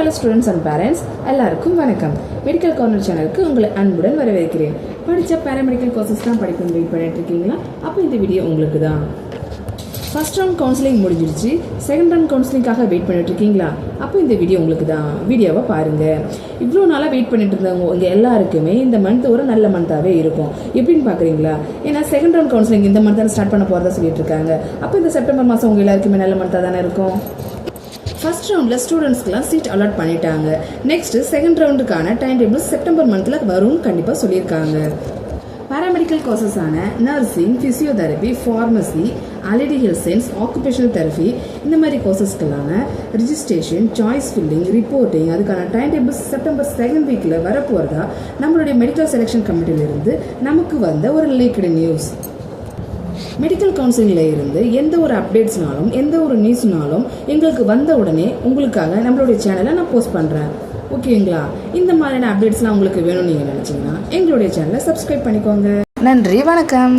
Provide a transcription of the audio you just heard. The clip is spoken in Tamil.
ஹலோ ஸ்டூடெண்ட்ஸ் அண்ட் பேரண்ட்ஸ், எல்லாருக்கும் வணக்கம். மெடிக்கல் கார்னர் சேனலுக்கு உங்களை அன்புடன் வரவேற்கிறேன். படித்த பேராமெடிக்கல் கோர்சஸ் தான் படிக்கணும் வெயிட் பண்ணிட்டு இருக்கீங்களா? அப்போ இந்த வீடியோ உங்களுக்கு தான். ஃபர்ஸ்ட் ரவுண்ட் கவுன்சிலிங் முடிஞ்சிருச்சு, செகண்ட் ரவுண்ட் கவுன்சிலிங்காக வெயிட் பண்ணிட்டு இருக்கீங்களா? அப்போ இந்த வீடியோ உங்களுக்கு தான். வீடியோவை பாருங்க. இவ்வளோ நாளாக வெயிட் பண்ணிட்டு இருந்தவங்க இங்கே எல்லாருக்குமே இந்த மந்த் ஒரு நல்ல மந்த்தாகவே இருக்கும். எப்படின்னு பார்க்குறீங்களா? ஏன்னா செகண்ட் ரவுண்ட் கவுன்சிலிங் இந்த மந்த் தான் ஸ்டார்ட் பண்ண போகிறதா சொல்லிட்டு இருக்காங்க. அப்போ இந்த செப்டம்பர் மாதம் உங்கள் எல்லாருக்குமே நல்ல மந்த்தாக தானே இருக்கும். ஃபர்ஸ்ட் ரவுண்டில் ஸ்டூடெண்ட்ஸ்க்குலாம் சீட் அலாட் பண்ணிட்டாங்க. நெக்ஸ்ட் செகண்ட் ரவுண்டுக்கான டைம் டேபிள் செப்டம்பர் மந்தில் வரும்னு கண்டிப்பாக சொல்லியிருக்காங்க. பேராமெடிக்கல் கோர்சஸான nursing, physiotherapy, pharmacy, allied health science, occupational therapy இந்த மாதிரி கோர்சஸ்க்கெல்லான ரிஜிஸ்ட்ரேஷன், சாய்ஸ் ஃபில்லிங், ரிப்போர்ட்டிங் அதுக்கான டைம் டேபிள் செப்டம்பர் செகண்ட் வீக்கில் வரப்போகிறதா நம்மளுடைய மெடிக்கல் செலெக்ஷன் கமிட்டியிலிருந்து நமக்கு வந்த ஒரு லீக்டு நியூஸ். மெடிக்கல் கவுன்சிலிங்கில் இருந்து எந்த ஒரு அப்டேட்ஸ்னாலும் எந்த ஒரு நியூஸ்னாலும் எங்களுக்கு வந்த உடனே உங்களுக்காக நம்மளுடைய சேனலை நான் போஸ்ட் பண்ணுறேன். ஓகேங்களா? இந்த மாதிரியான அப்டேட்ஸ்லாம் உங்களுக்கு வேணும்னு நீங்கள் நினச்சிங்கன்னா எங்களுடைய சேனலை சப்ஸ்கிரைப் பண்ணிக்கோங்க. நன்றி, வணக்கம்.